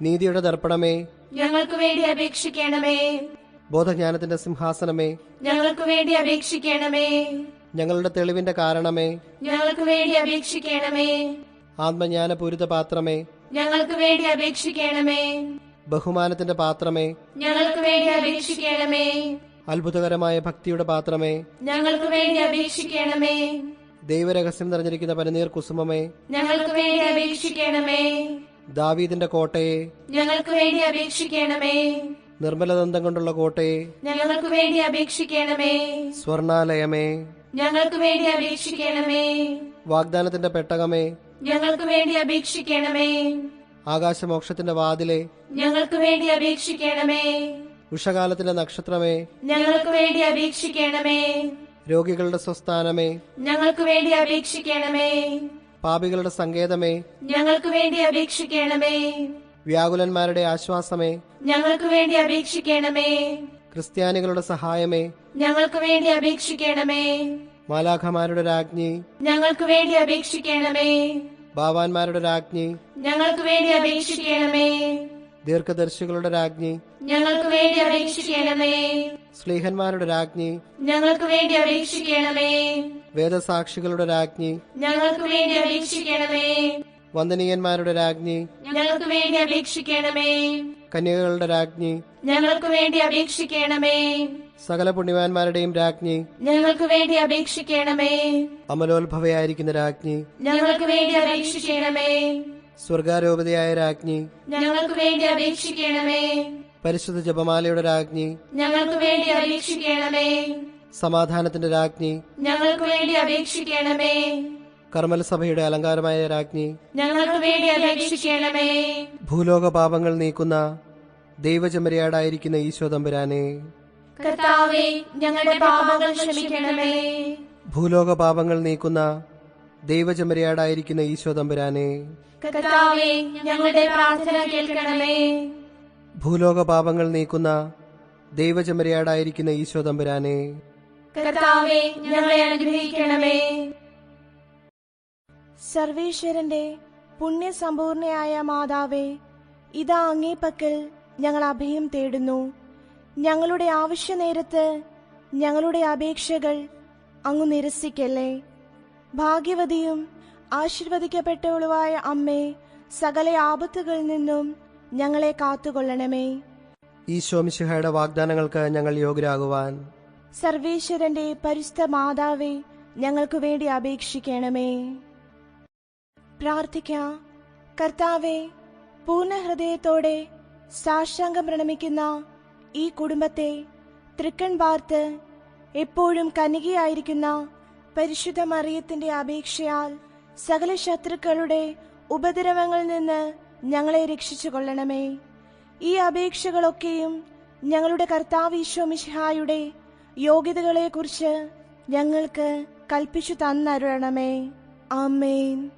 നീതിയുടെ ദർപ്പണമേ, ഞങ്ങൾക്ക് വേണ്ടി അപേക്ഷിക്കണമേ. ബോധജ്ഞാനത്തിന്റെ സിംഹാസനമേ, ഞങ്ങൾക്ക് വേണ്ടി അപേക്ഷിക്കണമേ. ഞങ്ങളുടെ തെളിവിന്റെ കാരണമേ, ഞങ്ങൾക്ക് വേണ്ടി അപേക്ഷിക്കണമേ. ആത്മജ്ഞാനപൂരിത പാത്രമേ, ഞങ്ങൾക്ക് വേണ്ടി അപേക്ഷിക്കണമേ. ബഹുമാനത്തിന്റെ പാത്രമേ, ഞങ്ങൾക്ക് വേണ്ടി അപേക്ഷിക്കണമേ. അത്ഭുതകരമായ ഭക്തിയുടെ പാത്രമേ, ഞങ്ങൾക്ക് വേണ്ടി അപേക്ഷിക്കണമേ. ദൈവരഹസ്യം നിറഞ്ഞിരിക്കുന്ന പനിനീർ കുസുമമേ, ഞങ്ങൾക്ക് വേണ്ടി അപേക്ഷിക്കണമേ. ദാവീദിന്റെ കോട്ടയെ, ഞങ്ങൾക്ക് വേണ്ടി അപേക്ഷിക്കണമേ. നിർമ്മലദന്തം കൊണ്ടുള്ള കോട്ടയെ, ഞങ്ങൾക്ക് വേണ്ടി അപേക്ഷിക്കണമേ. സ്വർണാലയമേ, ഞങ്ങൾക്ക് വേണ്ടി അപേക്ഷിക്കണമേ. വാഗ്ദാനത്തിന്റെ പെട്ടകമേ, ഞങ്ങൾക്ക് വേണ്ടി അപേക്ഷിക്കണമേ. ആകാശമോക്ഷത്തിന്റെ വാതിലെ, ഞങ്ങൾക്ക് വേണ്ടി അപേക്ഷിക്കണമേ. ഉഷകാലത്തിന്റെ നക്ഷത്രമേ, ഞങ്ങൾക്ക് വേണ്ടി അപേക്ഷിക്കണമേ. രോഗികളുടെ സ്വസ്ഥാനമേ, ഞങ്ങൾക്ക് വേണ്ടി അപേക്ഷിക്കണമേ. പാപികളുടെ സങ്കേതമേ, ഞങ്ങൾക്ക് വേണ്ടി അപേക്ഷിക്കണമേ. വ്യാകുലന്മാരുടെ ആശ്വാസമേ, ഞങ്ങൾക്ക് വേണ്ടി അപേക്ഷിക്കണമേ. ക്രിസ്ത്യാനികളുടെ സഹായമേ, ഞങ്ങൾക്ക് വേണ്ടി അപേക്ഷിക്കണമേ. മാലാഖമാരുടെ രാജ്ഞി, ഞങ്ങൾക്ക് വേണ്ടി അപേക്ഷിക്കണമേ. ബാവാന്മാരുടെ രാജ്ഞി, ഞങ്ങൾക്ക് വേണ്ടി അപേക്ഷിക്കണമേ. ദീർഘദർശികളുടെ രാജ്ഞി, ഞങ്ങൾക്ക് വേണ്ടി അപേക്ഷിക്കണമേ. സ്ലീഹന്മാരുടെ രാജ്ഞി, ഞങ്ങൾക്ക് വേണ്ടി അപേക്ഷിക്കണമേ. വേദസാക്ഷികളുടെ രാജ്ഞി, ഞങ്ങൾക്ക് വേണ്ടി അപേക്ഷിക്കണമേ. വന്ദനീയന്മാരുടെ രാജ്ഞി, ഞങ്ങൾക്ക് വേണ്ടി അപേക്ഷിക്കണമേ. കന്യകകളുടെ രാജ്ഞി, ഞങ്ങൾക്ക് വേണ്ടി അപേക്ഷിക്കണമേ. സകല പുണ്യവാന്മാരുടെയും രാജ്ഞി, ഞങ്ങൾക്ക് വേണ്ടി അപേക്ഷിക്കണമേ. അമലോത്ഭവയായിരിക്കുന്ന രാജ്ഞി, ഞങ്ങൾക്ക് വേണ്ടി അപേക്ഷിക്കണമേ. സ്വർഗാരോപതയായ രാജ്ഞി, ഞങ്ങൾക്ക് വേണ്ടി അപേക്ഷിക്കണമേ. പരിശുദ്ധ ജപമാലയുടെ രാജ്ഞി, ഞങ്ങൾക്ക് വേണ്ടി അപേക്ഷിക്കണമേ. സമാധാനത്തിന്റെ രാജ്ഞി, ഞങ്ങൾക്ക് വേണ്ടി അപേക്ഷിക്കണമേ. കർമ്മല സഭയുടെ അലങ്കാരമായ രാജ്ഞി, ഞങ്ങൾക്ക് വേണ്ടി അപേക്ഷിക്കണമേ. ഭൂലോക പാപങ്ങൾ നീക്കുന്ന ദൈവചമരിയാടായിരിക്കുന്ന ഈശോ തമ്പുരാനെ, കർത്താവേ, ഞങ്ങളുടെ പാപങ്ങൾ ക്ഷമിക്കണമേ. ഭൂലോക പാപങ്ങൾ നീക്കുന്ന ദൈവചമരിയാടായിരിക്കുന്ന ഈശോ തമ്പുരാനെ, കർത്താവേ, ഞങ്ങളുടെ പ്രാർത്ഥന കേൾക്കണമേ. ഭൂലോക പാപങ്ങൾ നീക്കുന്ന ദൈവചമരിയാടായിരിക്കുന്ന ഈശോ തമ്പുരാനെ, കർത്താവേ, ഞങ്ങളെ അനുഗ്രഹിക്കണമേ. സർവേശ്വരന്റെ പുണ്യസമ്പൂർണയായ മാതാവേ, ഇതാ അങ്ങേ പക്കൽ ഞങ്ങൾ അഭയം തേടുന്നു. ഞങ്ങളുടെ ആവശ്യനേരത്ത് ഞങ്ങളുടെ അപേക്ഷകൾ അങ്ങു നിരസിക്കല്ലേ. ഭാഗ്യവതിയും ആശീർവദിക്കപ്പെട്ടവളുമായ അമ്മേ, സകല ആപത്തുകളിൽ നിന്നും ഞങ്ങളെ കാത്തുകൊള്ളണമേ. ഈശോ മിശിഹായുടെ വാഗ്ദാനങ്ങൾക്ക് ഞങ്ങൾ യോഗ്യരാകുവാൻ സർവേശ്വരന്റെ പരിശുദ്ധ മാതാവേ, ഞങ്ങൾക്ക് വേണ്ടി അപേക്ഷിക്കണമേ. പ്രാർത്ഥിക്കാം. കർത്താവേ, പൂർണ്ണ ഹൃദയത്തോടെ സാഷ്ടാംഗം പ്രണമിക്കുന്ന ഈ കുടുംബത്തെ തൃക്കൺ പാർത്ത് എപ്പോഴും കന്യകയായിരിക്കുന്ന പരിശുദ്ധ മറിയത്തിന്റെ അപേക്ഷയാൽ സകല ശത്രുക്കളുടെ ഉപദ്രവങ്ങളിൽ നിന്ന് ഞങ്ങളെ രക്ഷിച്ചു കൊള്ളണമേ. ഈ അപേക്ഷകളൊക്കെയും ഞങ്ങളുടെ കർത്താവ് ഈശോ മിശിഹായുടെ യോഗ്യതകളെക്കുറിച്ച് ഞങ്ങൾക്ക് കൽപ്പിച്ചു തന്നരുളണമേ. ആമേൻ.